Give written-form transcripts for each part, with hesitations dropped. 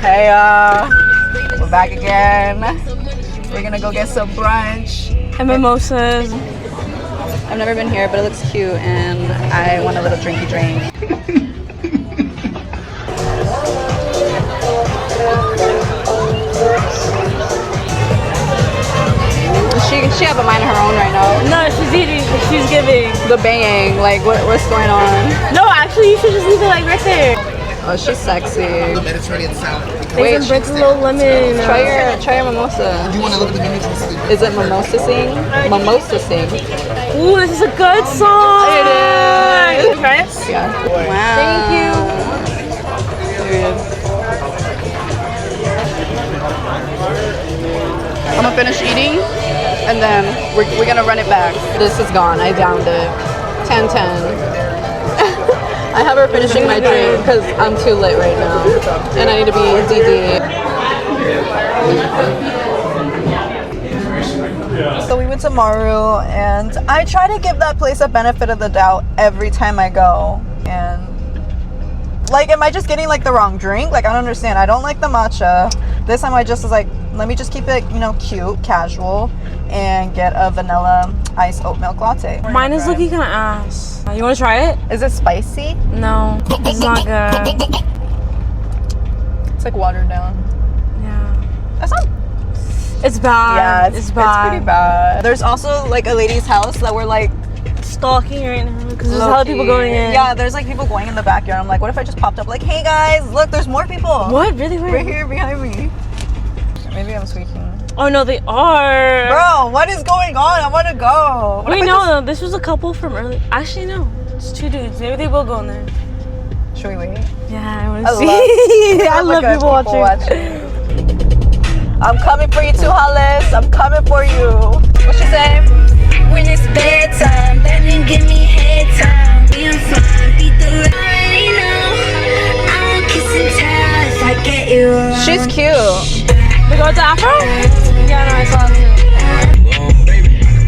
Hey, we're back again. We're gonna go get some brunch and mimosas. I've never been here, but it looks cute, and I want a little drinky drink. She have a mind of her own right now. No, she's eating. She's giving. The banging, like what's going on? No, actually, you should just leave it like right there. Oh, she's sexy. Mediterranean salad. Wait, break a little lemon. Try your mimosa. You want to look at the menus? Is it mimosa-sing? Mimosa-sing. Ooh, this is a good song. It is. Try it? Yeah. Wow. Thank you. Period. I'm gonna finish eating, and then we're gonna run it back. This is gone. I downed it. 10-10. I have her finishing my drink because I'm too lit right now, and I need to be DD. So we went to Maru, and I try to give that place a benefit of the doubt every time I go. And like, am I just getting like the wrong drink? Like, I don't understand. I don't like the matcha. This time I just was like, let me just keep it, you know, cute, casual, and get a vanilla iced oat milk latte. Mine is looking kind of ass. You want to try it? Is it spicy? No, it's not good. It's like watered down. Yeah. That's not. It's bad. Yeah, it's bad. It's pretty bad. There's also like a lady's house that we're like stalking right now because there's a lot of people going in. Yeah, there's like people going in the backyard. I'm like, what if I just popped up like, hey guys, look, there's more people. What? Really? Right here behind me. Maybe I'm tweaking. Oh no, they are. Bro, what is going on? I want to go. Wait, no, this was a couple from early. Actually, no, it's two dudes. Maybe they will go in there. Should we wait? Yeah, I want to see. I love people watching. I'm coming for you too, Hollis. I'm coming for you. What she say? When it's bedtime, let me give me head time. Being fine, beat the already know. I'll kiss and tell if I get you wrong. She's cute. They go to Afro? Yeah, no, I saw them too.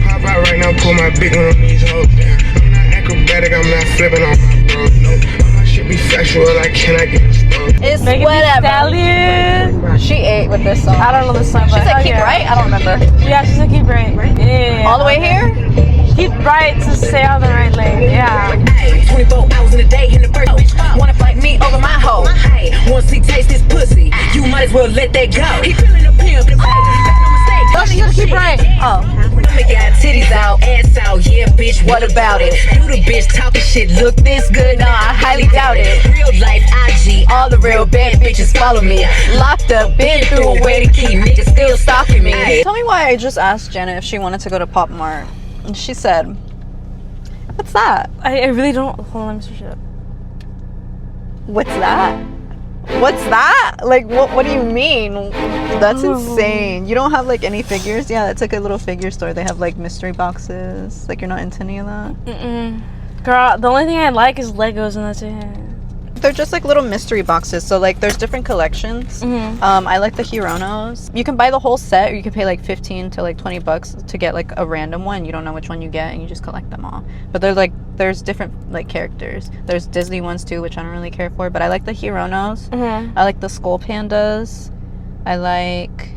Pop out right now, pull my big one on these hoes. I'm not acrobatic, I'm not flipping on my bro. No, I should be sexual, I cannot get stuck. It's Megan whatever. Stallion. She ate with this song. I don't know this song, She but said keep right? I don't remember. Yeah, she said keep right. Yeah. All the way here? Keep right to stay on the right lane. Yeah. 24 hours in a day in the first wanna fight me over my hoe. Hey, once he taste this pussy, you might as well let that go. He feeling a pimp, the no mistake. Oh, she gotta keep right. Oh. Make got titties out, ass out, yeah, bitch, what about it? Do the bitch talking shit, look this good? Nah, I highly doubt it. Real life IG, all the real bad bitches follow me. Locked up, been through a way to keep niggas still stalking me. Tell me why I just asked Janet if she wanted to go to POPMART. And she said, what's that? I really don't. Hold on, let me switch it up. What's that? What's that? Like, what do you mean? That's insane. You don't have like any figures? Yeah, it's like a little figure store. They have like mystery boxes. Like, you're not into any of that? Girl, the only thing I like is Legos, and that's it. They're just like little mystery boxes. So like there's different collections. I like the Hironos. You can buy the whole set, or you can pay like 15 to like 20 bucks to get like a random one. You don't know which one you get, and you just collect them all. But they're like, there's different like characters. There's Disney ones too, which I don't really care for, but I like the Hironos. I like the skull pandas. I like,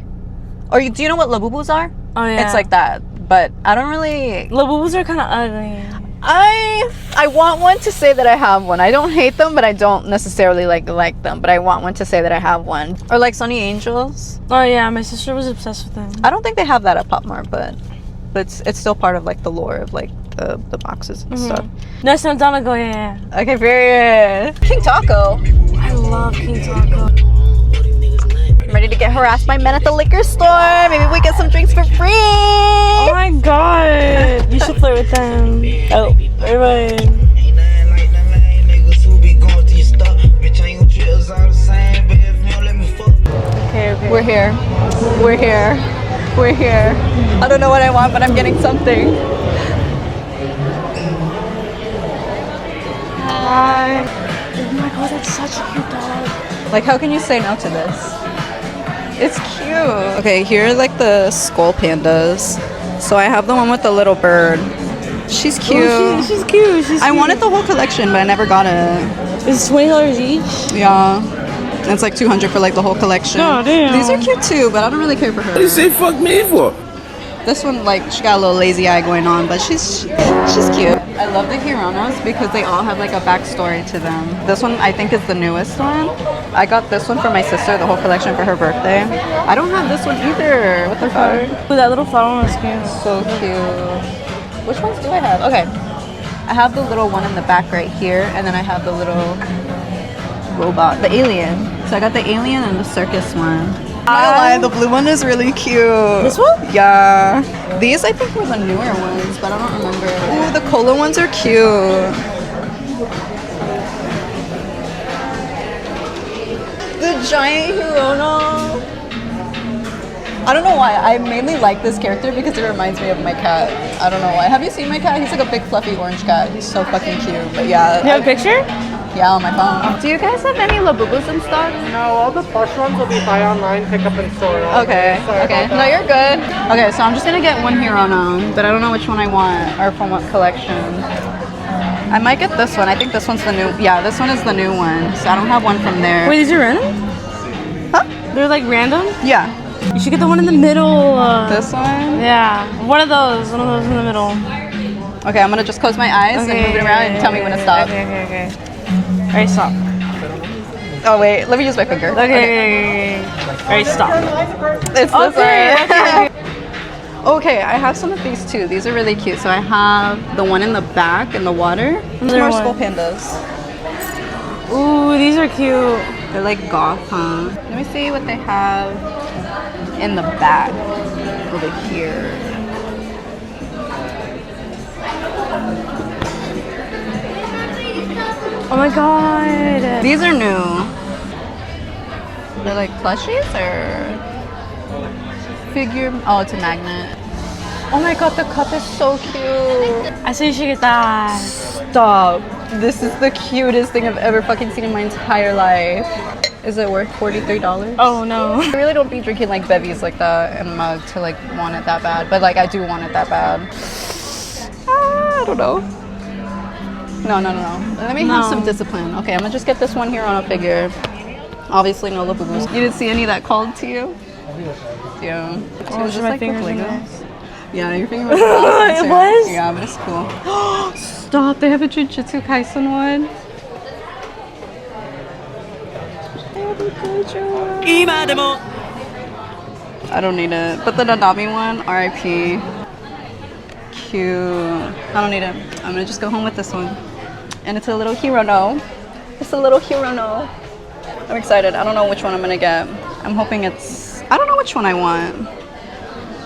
do you know what Labubus are? Oh yeah. It's like that, but I don't really. Labubus are kind of ugly. I want one to say that I have one. I don't hate them, but I don't necessarily like them. But I want one to say that I have one. Or like Sunny Angels. Oh yeah, my sister was obsessed with them. I don't think they have that at POPMART, but it's still part of like the lore of like the boxes and stuff. Next time I'm down to go, yeah. Okay, period. King Taco. I love King Taco. I'm ready to get harassed by men at the liquor store. Maybe we get some drinks for free. Oh my god. You should flirt with them. Oh, bye. Okay. We're here. I don't know what I want, but I'm getting something. Hi. Oh my god, that's such a cute dog. Like, how can you say no to this? It's cute. Okay, here are like the skull pandas. So I have the one with the little bird. She's cute. Oh, she's cute. I wanted the whole collection, but I never got it. It's $20 each? Yeah. It's like 200 for like the whole collection. Oh, damn. These are cute too, but I don't really care for her. What do you say fuck me for? This one, like, she got a little lazy eye going on, but she's cute. I love the Hironos because they all have like a backstory to them. This one I think is the newest one. I got this one for my sister, the whole collection for her birthday. I don't have this one either. What the fuck? Ooh, that little flower one was cute. So cute. Which ones do I have? Okay. I have the little one in the back right here, and then I have the little robot, the alien. So I got the alien and the circus one. I'm not gonna lie, the blue one is really cute. This one? Yeah. These I think were the newer ones, but I don't remember. Ooh, the cola ones are cute. The giant Hirono. I don't know why. I mainly like this character because it reminds me of my cat. I don't know why. Have you seen my cat? He's like a big fluffy orange cat. He's so fucking cute. But yeah. You have a picture? Yeah, on my phone. Do you guys have any Labubus in stock? No, all the plush ones will be buy online, pick up in store. Okay. Sorry Okay. about No, that. you're good. Okay, so I'm just gonna get one Hirono, but I don't know which one I want or from what collection. I might get this one. I think this one's the new. Yeah, this one is the new one. So I don't have one from there. Wait, these are random? Huh? They're like random? Yeah. You should get the one in the middle. This one. Yeah. One of those in the middle. Okay, I'm gonna just close my eyes and move it around and tell me when to stop. Okay. Alright, stop. Oh wait, let me use my finger. Okay. Alright, stop. It's this Okay, one. Okay, I have some of these too. These are really cute. So I have the one in the back in the water. There's more skull pandas. Ooh, these are cute. They're like goth, huh? Let me see what they have in the back over here. Oh my god. These are new. They're like plushies or figure. Oh, it's a magnet. Oh my god, the cup is so cute. I say you should get that. Stop. This is the cutest thing I've ever fucking seen in my entire life. Is it worth $43? Oh no. I really don't be drinking like bevies like that and mug to like want it that bad, but like I do want it that bad. I don't know. No. Let me have some discipline. Okay, I'm gonna just get this one here on a figure. Obviously no Labubus. You didn't see any that called to you? Yeah. Oh, It's my like fingers with in Legos. Yeah, your finger was awesome It too. was? Yeah, but it's cool. Stop, they have a Jujutsu Kaisen one. I don't need it. But the Nanami one, RIP. Cute. I don't need it. I'm gonna just go home with this one. And it's a little Hirono. It's a little Hirono. I'm excited. I don't know which one I'm gonna get. I'm hoping it's... I don't know which one I want.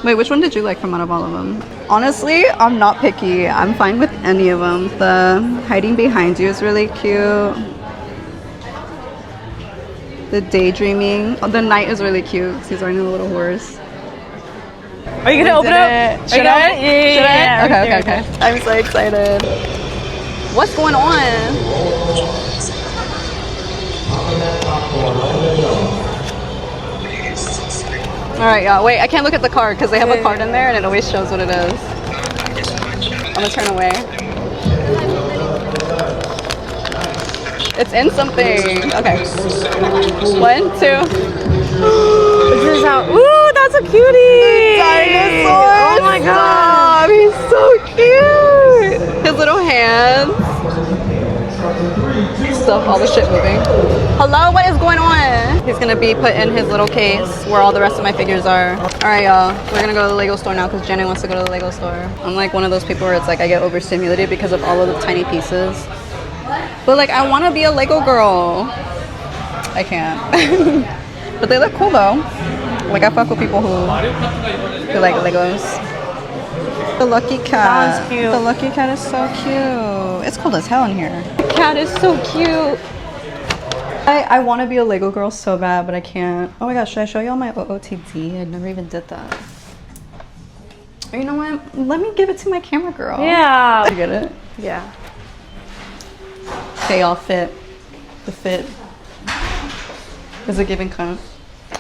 Wait, which one did you like from out of all of them? Honestly, I'm not picky. I'm fine with any of them. The hiding behind you is really cute. The daydreaming. Oh, the knight is really cute because he's riding a little horse. Are you gonna open it? Should I? Yeah. Okay. I'm so excited. What's going on? Alright, yeah. Wait, I can't look at the card because they have a card in there and it always shows what it is. I'm gonna turn away. It's in something. Okay. 1, 2. This is how. Ooh, that's a cutie. Dinosaur! Oh my Stop, god. he's so cute! His little hands. Stuff, all the shit moving. Hello, what is going on? He's gonna be put in his little case where all the rest of my figures are. Alright, y'all. We're gonna go to the Lego store now because Jenny wants to go to the Lego store. I'm like one of those people where it's like I get overstimulated because of all of the tiny pieces. But like, I want to be a Lego girl. I can't. But they look cool though. Like I fuck with people who like Legos. The lucky cat. That's cute. The lucky cat is so cute. It's cold as hell in here. The cat is so cute. I want to be a Lego girl so bad, but I can't. Oh my gosh, should I show y'all my OOTD? I never even did that. Or you know what? Let me give it to my camera girl. Yeah. Did you get it? Yeah. They all fit. The fit is a giving cunt.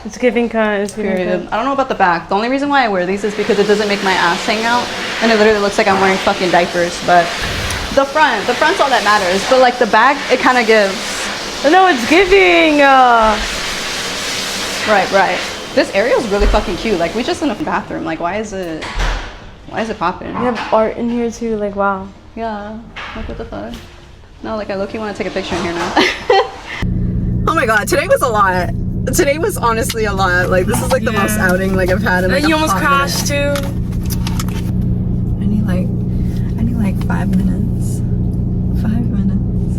It's giving cut. It's giving Period. cut. I don't know about the back. The only reason why I wear these is because it doesn't make my ass hang out, and it literally looks like I'm wearing fucking diapers. But the front's all that matters. But like the back, it kind of gives No, it's giving. Right. This area is really fucking cute. Like, we just in a bathroom. Like, why is it popping? We have art in here too. Like, wow. Yeah. Like, what the fuck? No, like, I low-key want to take a picture in here now. Oh my god, today was a lot. Today was honestly a lot. Like, this is like the most outing like I've had in like And you almost crashed too. I need like 5 minutes. 5 minutes.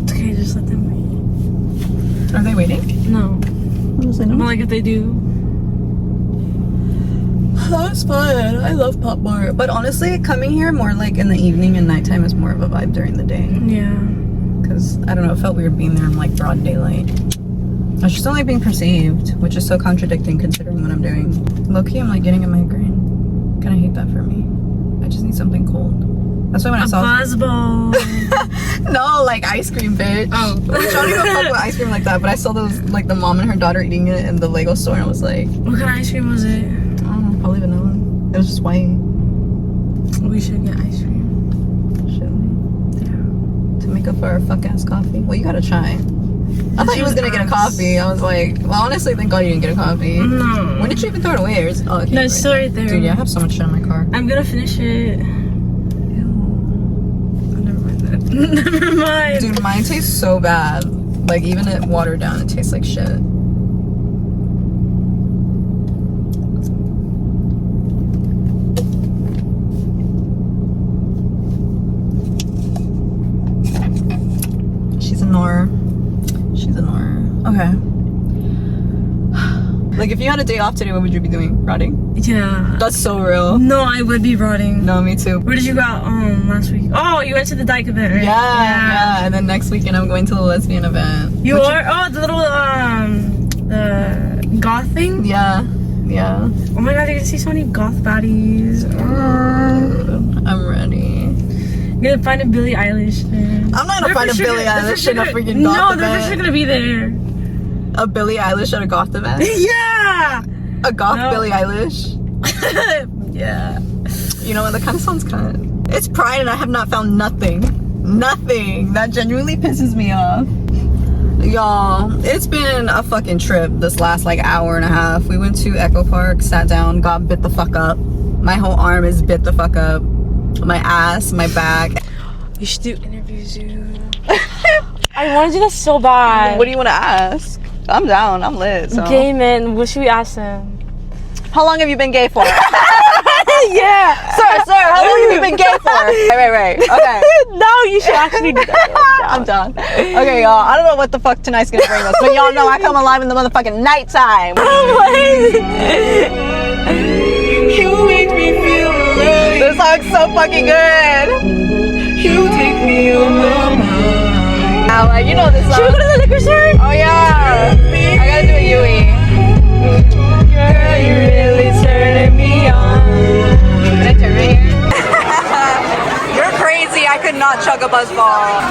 It's okay, just let them wait. Are they waiting? No. Not like if they do. That's fun. I love POPMART. But honestly, coming here more like in the evening and nighttime is more of a vibe during the day. Yeah. Because, I don't know, it felt weird being there in like broad daylight. I was just only being perceived, which is so contradicting considering what I'm doing. Low-key, I'm like getting a migraine. Kinda hate that for me. I just need something cold. That's why when I saw Buzzball. no, like ice cream, bitch. Oh. Which I don't even fuck with ice cream like that, but I saw those, like the mom and her daughter eating it in the Lego store and I was like, What kind of ice cream was it? I don't know, probably vanilla. It was just white. We should get ice cream. Should we? Yeah. To make up for our fuck ass coffee. Well, you gotta try. I thought you was gonna get a coffee. I was like, well, honestly, thank God you didn't get a coffee. No. When did you even throw it away? Or is it, oh, okay, No, it's still right there. Dude, yeah, I have so much shit in my car. I'm gonna finish it. Never mind that. Never mind. Dude, mine tastes so bad. Like, even it watered down, it tastes like shit. She's a Nor. Okay. Like, if you had a day off today, what would you be doing? Rotting? Yeah. That's so real. No, I would be rotting. No, me too. Where did you go out last week? Oh, you went to the Dyke event, right? Yeah. And then next weekend I'm going to the lesbian event. You are? Oh, the little the goth thing? Yeah. Oh my god, you're gonna see so many goth baddies. I'm ready. You're gonna find a Billie Eilish there. I'm not gonna find a Billie Eilish in a freaking goth No, event. they're for sure gonna be there. A Billie Eilish at a goth event? Yeah! A goth Billie Eilish? Yeah. You know what, that kind of sounds kind of... It's Pride and I have not found nothing. Nothing. That genuinely pisses me off. Y'all, it's been a fucking trip this last like hour and a half. We went to Echo Park, sat down, got bit the fuck up. My whole arm is bit the fuck up. My ass, my back. You should do interviews, dude. I want to do that so bad. What do you want to ask? I'm down. I'm lit. So. Gay men. What should we ask them? How long have you been gay for? Yeah. Sir, how long have you been gay for? Right. Okay. No, you should actually do that. I'm done. Okay, y'all. I don't know what the fuck tonight's gonna bring us, but y'all know I come alive in the motherfucking nighttime. You make me feel alive. This song's so fucking good. You take me on my mind. Like, you know this song. Should we go to the liquor store? Oh yeah. I gotta do a Yui. Girl, you really turning me on. Can I turn right here? You're crazy. I could not chug a buzzball.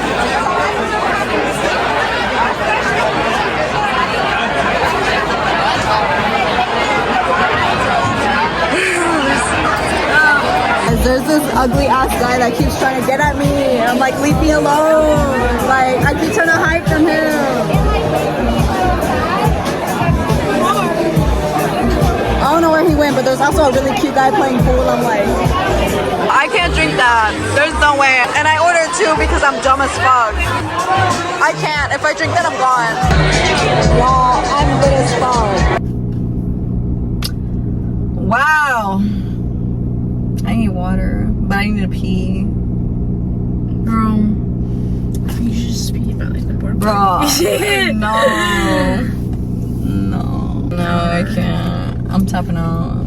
There's this ugly ass guy that keeps trying to get at me. I'm like, leave me alone. Like, I keep trying to hide from him. I don't know where he went, but there's also a really cute guy playing pool. I'm like, I can't drink that. There's no way. And I ordered 2 because I'm dumb as fuck. I can't. If I drink that, I'm gone. Wow, I'm good as fuck. Wow. I need water, but I need to pee. Bro, you should just pee about like the board. Bro, no, I can't. I'm tapping out.